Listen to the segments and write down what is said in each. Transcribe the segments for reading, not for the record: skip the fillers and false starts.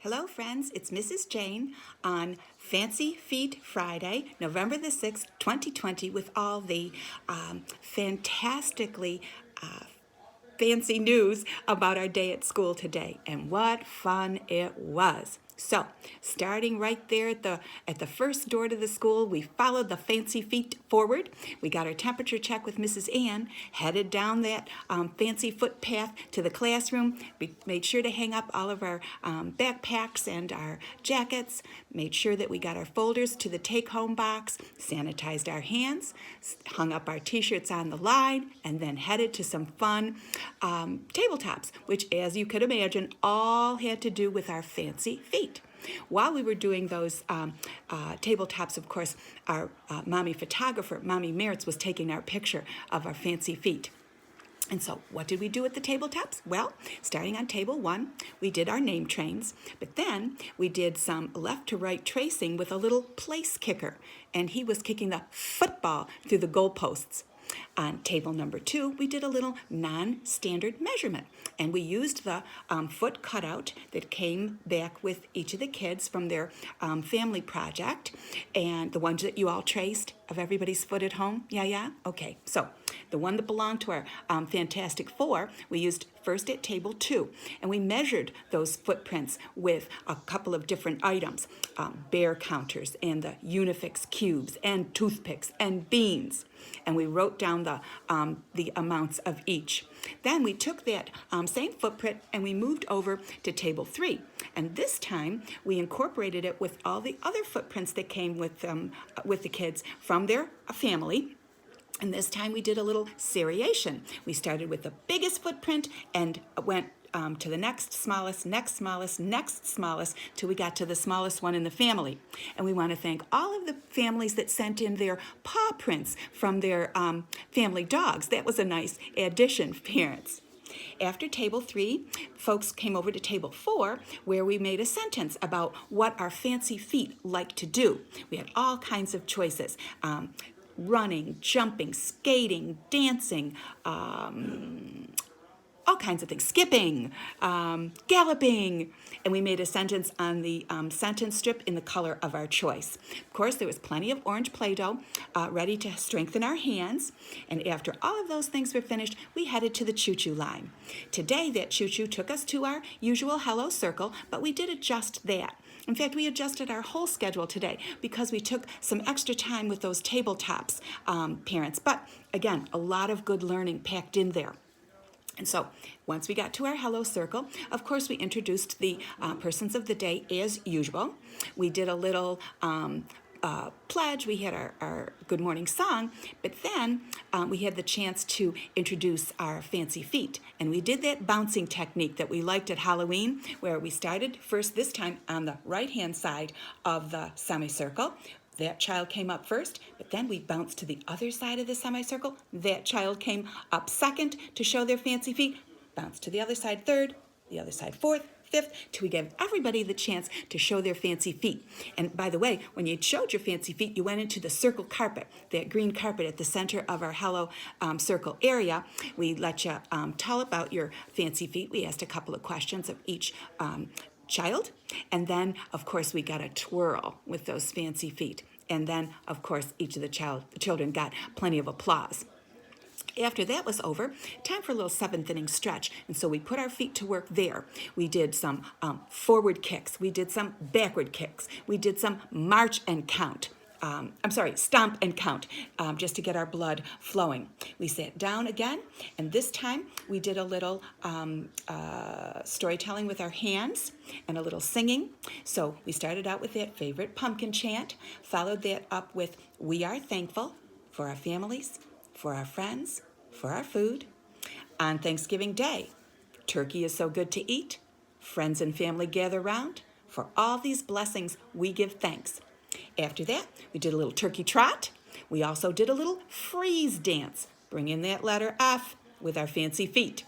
Hello friends, it's Mrs. Jane on Fancy Feet Friday, November the 6th, 2020 with all the fantastically fancy news about our day at school today. And what fun it was. So, starting right there at the first door to the school, we followed the fancy feet forward. We got our temperature check with Mrs. Ann, headed down that fancy footpath to the classroom. We made sure to hang up all of our backpacks and our jackets, made sure that we got our folders to the take-home box, sanitized our hands, hung up our t-shirts on the line, and then headed to some fun tabletops, which, as you could imagine, all had to do with our fancy feet. While we were doing those tabletops, of course, our mommy photographer, Mommy Merritz, was taking our picture of our fancy feet. And so what did we do at the tabletops? Well, starting on table 1, we did our name trains, but then we did some left to right tracing with a little place kicker, and he was kicking the football through the goalposts. On table number 2, we did a little non-standard measurement, and we used the foot cutout that came back with each of the kids from their family project, and the ones that you all traced of everybody's foot at home. Yeah? Okay, so the one that belonged to our Fantastic Four, we used first at table 2, and we measured those footprints with a couple of different items, bear counters and the Unifix cubes and toothpicks and beans, and we wrote down the amounts of each. Then we took that same footprint and we moved over to table 3, and this time we incorporated it with all the other footprints that came with the kids from their family. And this time we did a little seriation. We started with the biggest footprint and went to the next smallest, till we got to the smallest one in the family. And we want to thank all of the families that sent in their paw prints from their family dogs. That was a nice addition, parents. After table 3, folks came over to table 4, where we made a sentence about what our fancy feet like to do. We had all kinds of choices. Running, jumping, skating, dancing, all kinds of things, skipping, galloping, and we made a sentence on the sentence strip in the color of our choice. Of course, there was plenty of orange Play-Doh ready to strengthen our hands, and after all of those things were finished, we headed to the choo-choo line. Today, that choo-choo took us to our usual hello circle, but we did adjust that. In fact, we adjusted our whole schedule today because we took some extra time with those tabletops, parents. But again, a lot of good learning packed in there. And so once we got to our hello circle, of course, we introduced the persons of the day as usual. We did a little pledge. We had our good morning song, but then we had the chance to introduce our fancy feet. And we did that bouncing technique that we liked at Halloween, where we started first this time on the right-hand side of the semicircle. That child came up first, but then we bounced to the other side of the semicircle. That child came up second to show their fancy feet, bounced to the other side third, the other side fourth, fifth, till we gave everybody the chance to show their fancy feet. And by the way, when you showed your fancy feet, you went into the circle carpet, that green carpet at the center of our hello circle area. We let you tell about your fancy feet. We asked a couple of questions of each child, and then of course we got a twirl with those fancy feet, and then of course each of the children got plenty of applause. After that was over, time for a little 7th inning stretch, and so we put our feet to work there. We did some forward kicks, we did some backward kicks, we did some march and count. Stomp and count, just to get our blood flowing. We sat down again, and this time we did a little storytelling with our hands and a little singing. So we started out with that favorite pumpkin chant, followed that up with "We are thankful for our families, for our friends, for our food. On Thanksgiving Day, turkey is so good to eat. Friends and family gather round. For all these blessings, we give thanks." After that, we did a little turkey trot. We also did a little freeze dance, bring in that letter F with our fancy feet.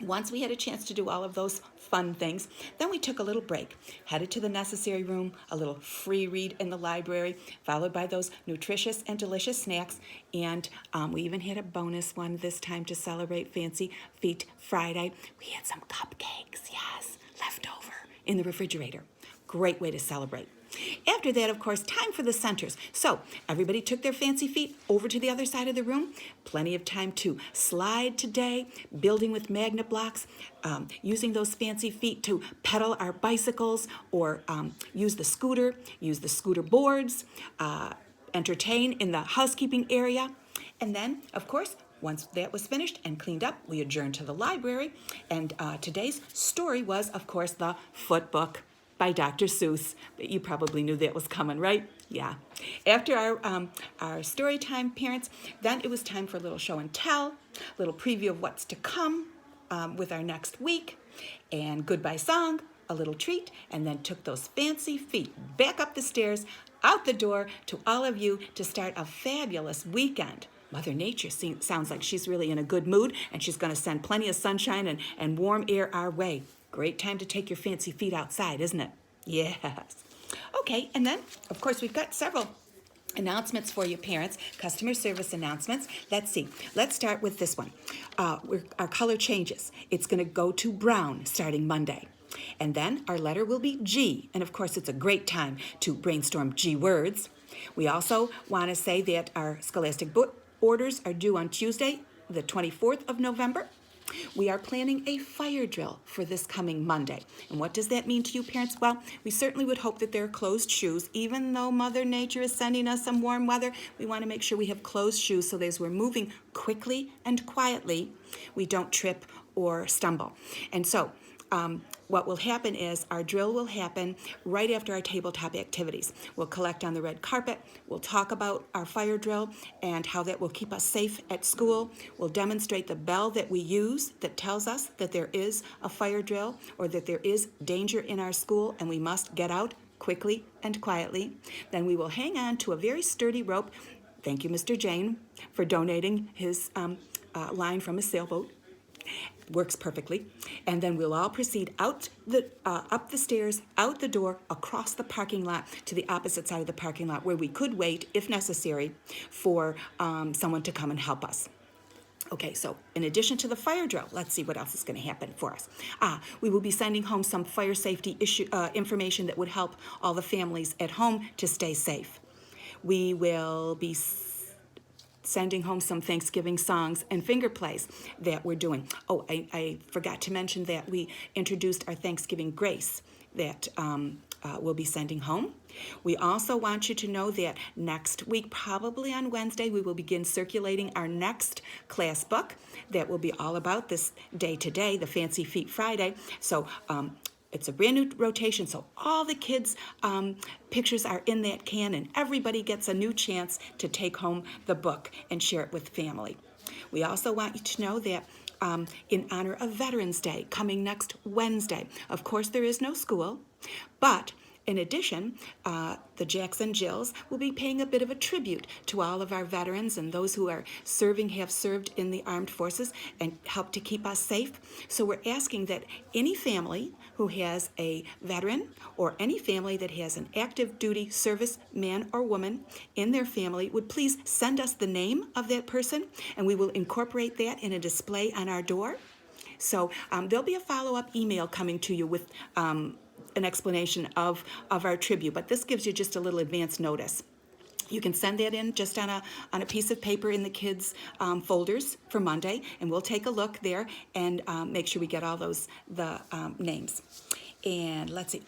Once we had a chance to do all of those fun things, then we took a little break, headed to the necessary room, a little free read in the library, followed by those nutritious and delicious snacks, and we even had a bonus one this time to celebrate Fancy Feet Friday. We had some cupcakes, yes, left over in the refrigerator. Great way to celebrate. After that, of course, time for the centers. So everybody took their fancy feet over to the other side of the room. Plenty of time to slide today, building with magnet blocks, using those fancy feet to pedal our bicycles or use the scooter boards, entertain in the housekeeping area. And then, of course, once that was finished and cleaned up, we adjourned to the library. And today's story was, of course, The Foot Book by Dr. Seuss. You probably knew that was coming, right? Yeah. After our story time, parents, then it was time for a little show and tell, a little preview of what's to come with our next week, and goodbye song, a little treat, and then took those fancy feet back up the stairs, out the door to all of you to start a fabulous weekend. Mother Nature sounds like she's really in a good mood, and she's going to send plenty of sunshine and warm air our way. Great time to take your fancy feet outside, isn't it? Yes. Okay, and then, of course, we've got several announcements for you parents, customer service announcements. Let's see. Let's start with this one. Our color changes. It's going to go to brown starting Monday. And then our letter will be G. And, of course, it's a great time to brainstorm G words. We also want to say that our Scholastic book orders are due on Tuesday, the 24th of November. We are planning a fire drill for this coming Monday. And what does that mean to you, parents? Well, we certainly would hope that there are closed shoes. Even though Mother Nature is sending us some warm weather, we want to make sure we have closed shoes so that as we're moving quickly and quietly, we don't trip or stumble. And so, what will happen is our drill will happen right after our tabletop activities. We'll collect on the red carpet. We'll talk about our fire drill and how that will keep us safe at school. We'll demonstrate the bell that we use that tells us that there is a fire drill or that there is danger in our school and we must get out quickly and quietly. Then we will hang on to a very sturdy rope. Thank you, Mr. Jane, for donating his line from a sailboat. Works perfectly. And then we'll all proceed up the stairs, out the door, across the parking lot to the opposite side of the parking lot where we could wait, if necessary, for someone to come and help us. Okay, so in addition to the fire drill, let's see what else is going to happen for us. We will be sending home some fire safety information that would help all the families at home to stay safe. We will be sending home some Thanksgiving songs and finger plays that we're doing. Oh, I forgot to mention that we introduced our Thanksgiving Grace that we'll be sending home. We also want you to know that next week, probably on Wednesday, we will begin circulating our next class book that will be all about this day today, the Fancy Feet Friday. So it's a brand new rotation, so all the kids' pictures are in that can, and everybody gets a new chance to take home the book and share it with family. We also want you to know that in honor of Veterans Day, coming next Wednesday, of course there is no school, but in addition, the Jackson Jills will be paying a bit of a tribute to all of our veterans and those who are have served in the armed forces and help to keep us safe. So we're asking that any family who has a veteran or any family that has an active duty service man or woman in their family would please send us the name of that person, and we will incorporate that in a display on our door. So there'll be a follow-up email coming to you with an explanation of our tribute, but this gives you just a little advance notice. You can send that in just on a piece of paper in the kids' folders for Monday, and we'll take a look there and make sure we get all the names. And let's see.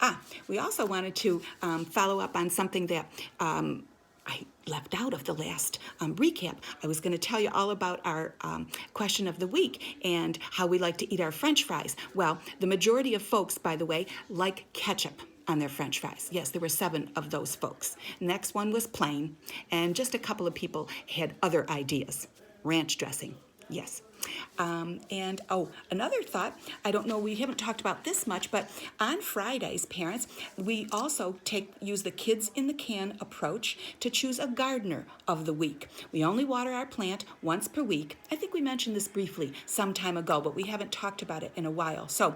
We also wanted to follow up on something that I left out of the last recap. I was going to tell you all about our question of the week and how we like to eat our French fries. Well, the majority of folks, by the way, like ketchup on their French fries. Yes, there were 7 of those folks. Next one was plain, and just a couple of people had other ideas. Ranch dressing, yes. And another thought, I don't know, we haven't talked about this much, but on Fridays, parents, we also use the kids in the can approach to choose a gardener of the week. We only water our plant once per week. I think we mentioned this briefly some time ago, but we haven't talked about it in a while. So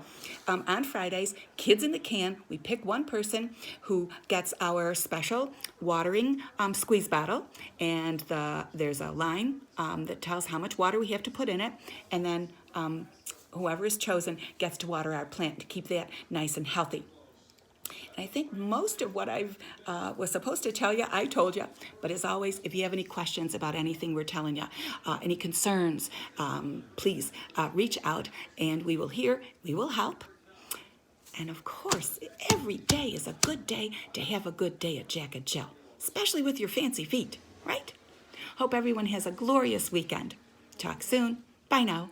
on Fridays, kids in the can, we pick one person who gets our special watering squeeze bottle, and there's a line that tells how much water we have to put in it, and then whoever is chosen gets to water our plant to keep that nice and healthy. And I think most of what I was supposed to tell you, I told you. But as always, if you have any questions about anything we're telling you, any concerns, please reach out and we will hear, we will help. And of course, every day is a good day to have a good day at Jack and Jill, especially with your fancy feet, right? Hope everyone has a glorious weekend. Talk soon. Bye now.